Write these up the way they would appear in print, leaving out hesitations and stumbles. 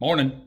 Morning.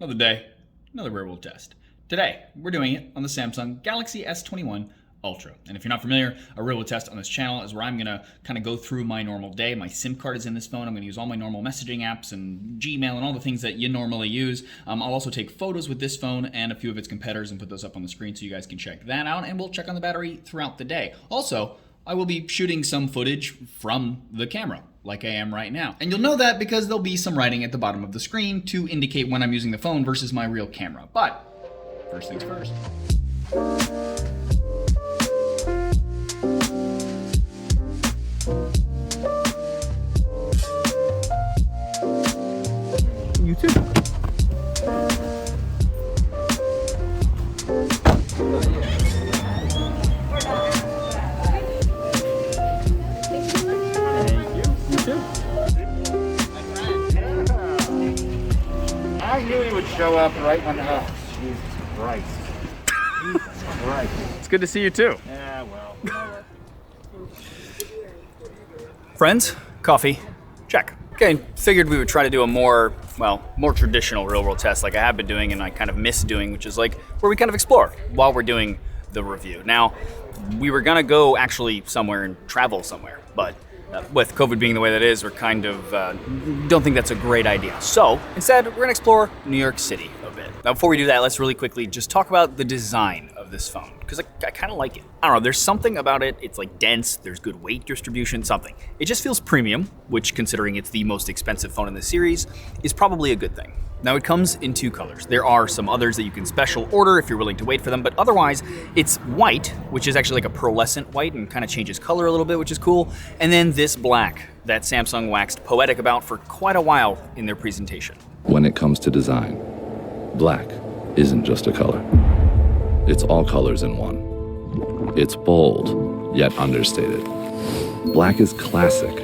Another day, another real world test. Today, we're doing it on the Samsung Galaxy S21 Ultra. And if you're not familiar, a real world test on this channel is where I'm gonna kind of go through my normal day. My SIM card is in this phone. I'm gonna use all my normal messaging apps and Gmail and all the things that you normally use. I'll also take photos with this phone and a few of its competitors and put those up on the screen so you guys can check that out. And we'll check on the battery throughout the day. Also, I will be shooting some footage from the camera, like I am right now. And you'll know that because there'll be some writing at the bottom of the screen to indicate when I'm using the phone versus my real camera. But first things first. You too. I knew he would show up right when. Oh, Jesus Christ. Jesus Christ. It's good to see you too. Yeah, well. Friends, coffee, check. Okay, figured we would try to do a more traditional real world test like I have been doing and I kind of miss doing, which is like where we kind of explore while we're doing the review. Now, we were gonna go actually somewhere and travel somewhere, but with COVID being the way that it is, we're kind of don't think that's a great idea. So instead, we're gonna explore New York City a bit. Now, before we do that, let's really quickly just talk about the design of this phone, because I kind of like it. I don't know, there's something about it. It's like dense, there's good weight distribution, something. It just feels premium, which considering it's the most expensive phone in the series, is probably a good thing. Now, it comes in two colors. There are some others that you can special order if you're willing to wait for them, but otherwise it's white, which is actually like a pearlescent white and kind of changes color a little bit, which is cool. And then this black that Samsung waxed poetic about for quite a while in their presentation. When it comes to design, black isn't just a color. It's all colors in one. It's bold, yet understated. Black is classic,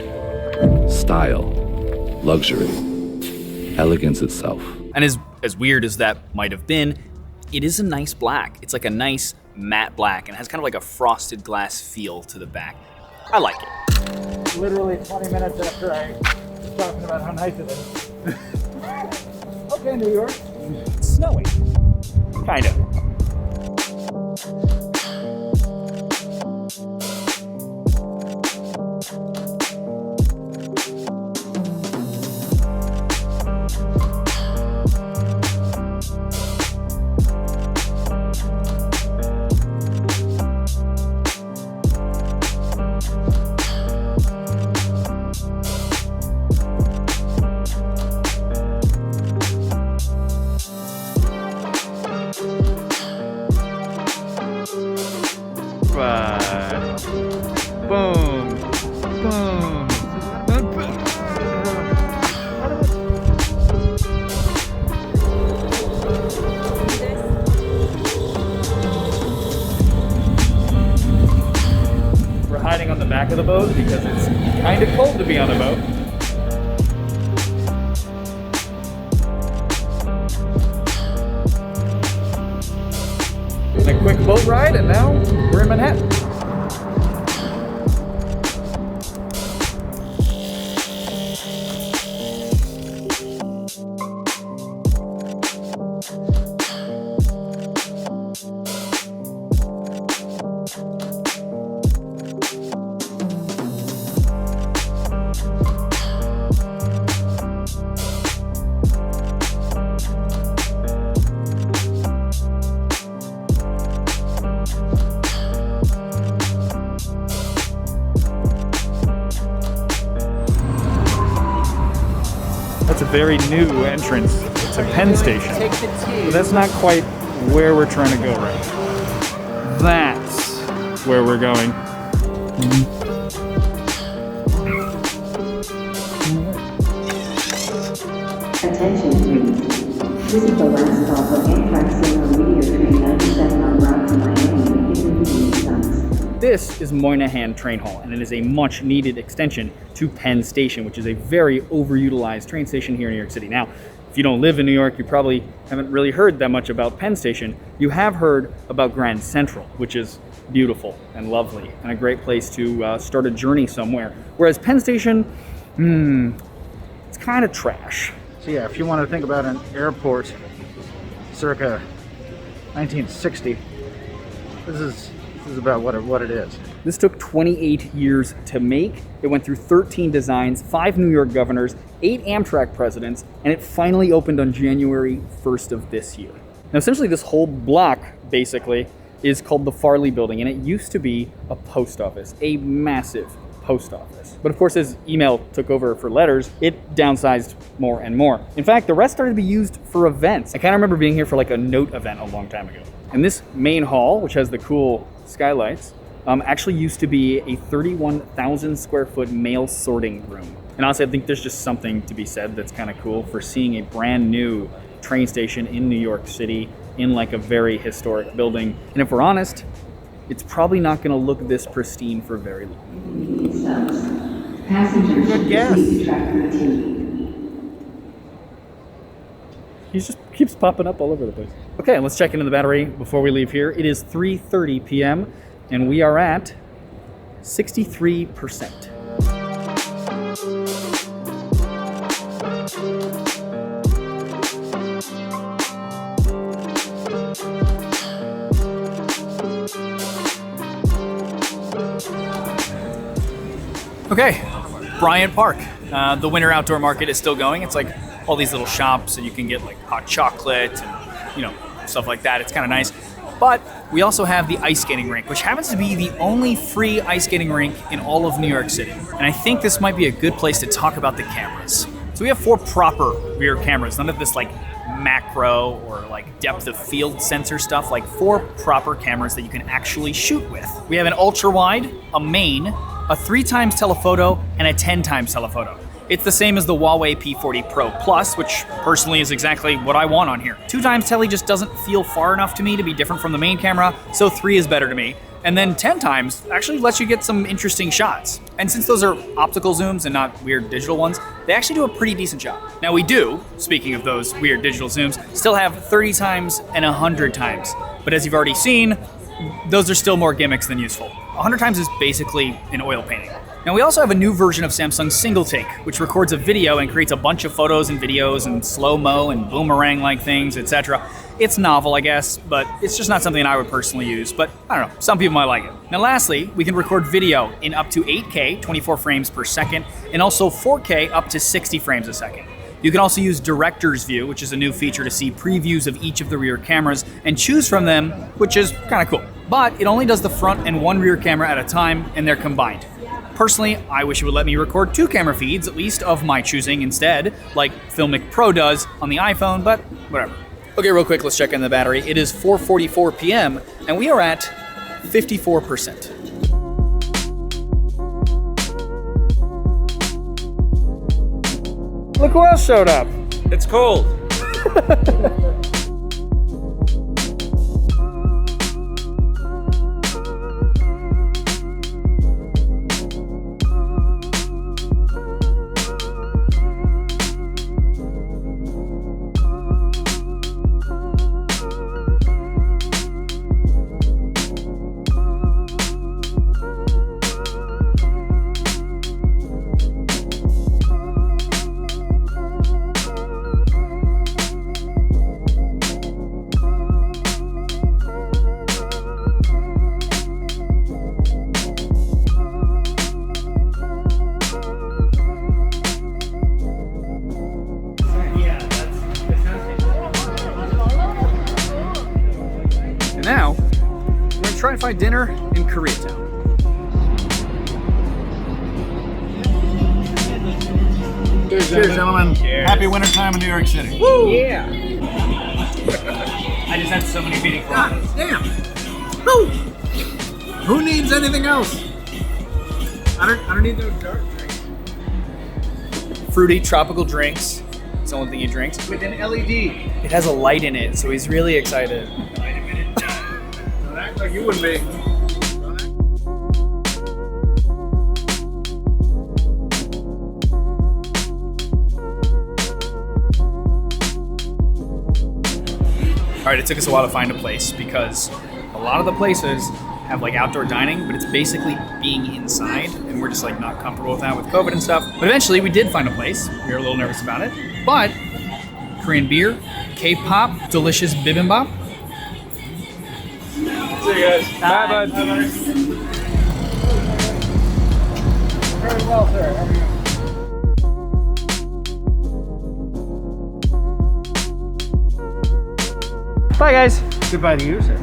style, luxury, elegance itself. And as weird as that might have been, it is a nice black. It's like a nice matte black and has kind of like a frosted glass feel to the back. I like it. Literally 20 minutes after I was talking about how nice it is. Okay, New York. It's snowing. Kind of. Boom. Boom. We're hiding on the back of the boat because it's kind of cold to be on a boat. A quick boat ride and now we're in Manhattan. That's a very new entrance. It's a Penn Station. But that's not quite where we're trying to go right now. That's where we're going. Attention please. This is the last stop for Amtrak Silver Meteor Train 97 on route to Miami with intermediate stops. This is Moynihan Train Hall, and it is a much needed extension to Penn Station, which is a very overutilized train station here in New York City. Now, if you don't live in New York, you probably haven't really heard that much about Penn Station. You have heard about Grand Central, which is beautiful and lovely and a great place to start a journey somewhere. Whereas Penn Station, it's kind of trash. So yeah, if you want to think about an airport circa 1960, this is about what it is. This took 28 years to make. It went through 13 designs, 5 New York governors, 8 Amtrak presidents, and it finally opened on January 1st of this year. Now, essentially, this whole block, basically, is called the Farley Building, and it used to be a post office, a massive post office. But of course, as email took over for letters, it downsized more and more. In fact, the rest started to be used for events. I kind of remember being here for like a note event a long time ago. And this main hall, which has the cool skylights, actually used to be a 31,000 square foot mail sorting room. And honestly, I think there's just something to be said that's kind of cool for seeing a brand new train station in New York City in like a very historic building. And if we're honest, it's probably not going to look this pristine for very long. Subs. Passengers Good guess. please track routine. He just keeps popping up all over the place. Okay, let's check into the battery before we leave here. It is 3:30 p.m. and we are at 63%. Okay, Bryant Park. The winter outdoor market is still going. It's like all these little shops and you can get like hot chocolate and, you know, stuff like that. It's kind of nice. But we also have the ice skating rink, which happens to be the only free ice skating rink in all of New York City. And I think this might be a good place to talk about the cameras. So we have 4 proper rear cameras, none of this like macro or like depth of field sensor stuff, like 4 proper cameras that you can actually shoot with. We have an ultra wide, a main, a 3x telephoto, and a 10x telephoto. It's the same as the Huawei P40 Pro Plus, which personally is exactly what I want on here. 2x tele just doesn't feel far enough to me to be different from the main camera, so 3 is better to me. And then 10x actually lets you get some interesting shots. And since those are optical zooms and not weird digital ones, they actually do a pretty decent job. Now we do, speaking of those weird digital zooms, still have 30x and 100x. But as you've already seen, those are still more gimmicks than useful. 100x is basically an oil painting. Now we also have a new version of Samsung's Single Take, which records a video and creates a bunch of photos and videos and slow-mo and boomerang-like things, etc. It's novel, I guess, but it's just not something I would personally use, but I don't know, some people might like it. Now lastly, we can record video in up to 8K, 24 frames per second, and also 4K up to 60 frames a second. You can also use Director's View, which is a new feature to see previews of each of the rear cameras and choose from them, which is kind of cool. But it only does the front and 1 rear camera at a time, and they're combined. Personally, I wish it would let me record 2 camera feeds, at least of my choosing instead, like Filmic Pro does on the iPhone, but whatever. Okay, real quick, let's check in the battery. It is 4:44 p.m., and we are at 54%. Look who else showed up. It's cold. And now, we're gonna try and find dinner in Koreatown. Cheers, gentlemen. Cheers. Happy wintertime in New York City. Yeah. I just had so many meetings. Damn. Who? Who needs anything else? I don't need those dark drinks. Fruity tropical drinks. It's the only thing he drinks. With an LED. It has a light in it, so he's really excited. Don't act like you wouldn't be. All right, it took us a while to find a place because a lot of the places have like outdoor dining, but it's basically being inside, and we're just like not comfortable with that with COVID and stuff. But eventually we did find a place. We were a little nervous about it, but Korean beer, K-pop, delicious bibimbap. See you guys. Bye, bud. Very well, sir. How are you? Bye, guys. Goodbye to you, sir.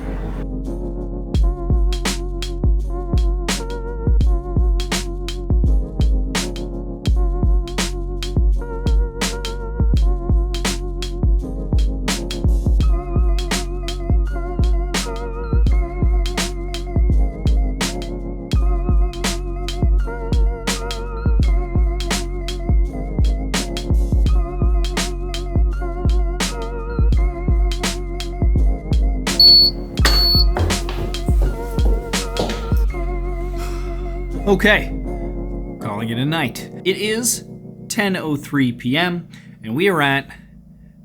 Okay, calling it a night. It is 10:03 p.m. and we are at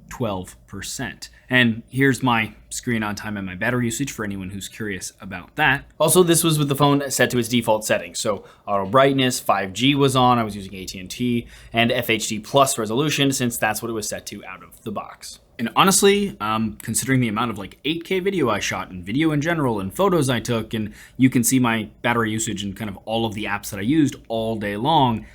12%. And here's my screen on time and my battery usage for anyone who's curious about that. Also, this was with the phone set to its default settings. So auto brightness, 5G was on, I was using AT&T, and FHD plus resolution since that's what it was set to out of the box. And honestly, considering the amount of like 8K video I shot and video in general and photos I took, and you can see my battery usage and kind of all of the apps that I used all day long,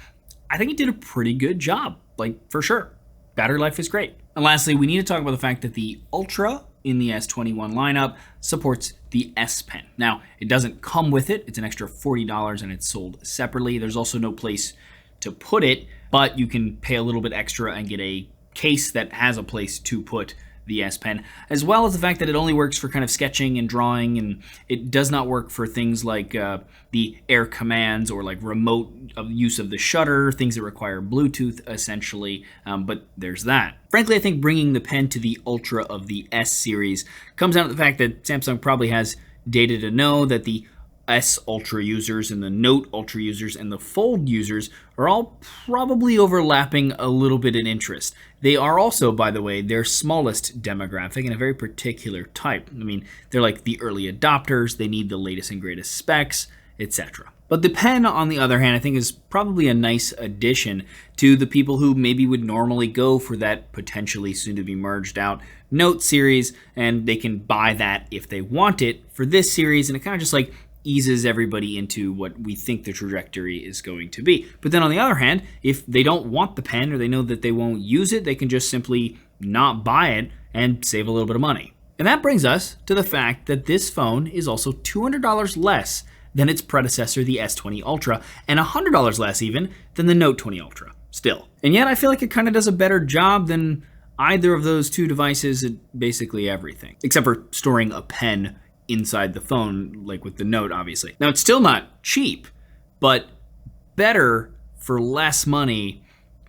I think it did a pretty good job, like for sure. Battery life is great. And lastly, we need to talk about the fact that the Ultra in the S21 lineup supports the S Pen. Now, it doesn't come with it. It's an extra $40 and it's sold separately. There's also no place to put it, but you can pay a little bit extra and get a case that has a place to put the S Pen, as well as the fact that it only works for kind of sketching and drawing, and it does not work for things like the air commands or like remote use of the shutter, things that require Bluetooth essentially, but there's that. Frankly, I think bringing the pen to the Ultra of the S series comes down to the fact that Samsung probably has data to know that the S Ultra users and the Note Ultra users and the Fold users are all probably overlapping a little bit in interest. They are also, by the way, their smallest demographic and a very particular type. I mean, they're like the early adopters, they need the latest and greatest specs, etc. But the pen, on the other hand, I think is probably a nice addition to the people who maybe would normally go for that potentially soon to be merged out Note series, and they can buy that if they want it for this series, and it kind of just like eases everybody into what we think the trajectory is going to be. But then on the other hand, if they don't want the pen or they know that they won't use it, they can just simply not buy it and save a little bit of money. And that brings us to the fact that this phone is also $200 less than its predecessor, the S20 Ultra, and $100 less even than the Note 20 Ultra, still. And yet I feel like it kind of does a better job than either of those two devices at basically everything, except for storing a pen inside the phone, like with the Note, obviously. Now, it's still not cheap, but better for less money.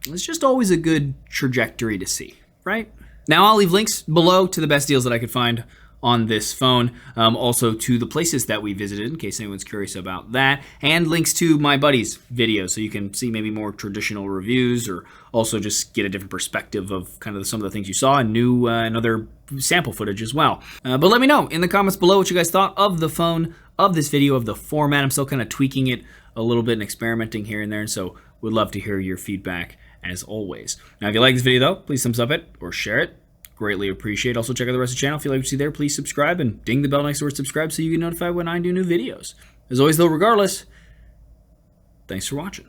It's just always a good trajectory to see, right? Now, I'll leave links below to the best deals that I could find on this phone, also to the places that we visited in case anyone's curious about that, and links to my buddy's videos so you can see maybe more traditional reviews or also just get a different perspective of kind of some of the things you saw and new and other sample footage as well. But let me know in the comments below what you guys thought of the phone, of this video, of the format. I'm still kind of tweaking it a little bit and experimenting here and there, and so would love to hear your feedback as always. Now, if you like this video though, please thumbs up it or share it. Greatly appreciate. Also check out the rest of the channel. If you like what you see there, please subscribe and ding the bell next to where subscribe so you get notified when I do new videos. As always though, regardless, thanks for watching.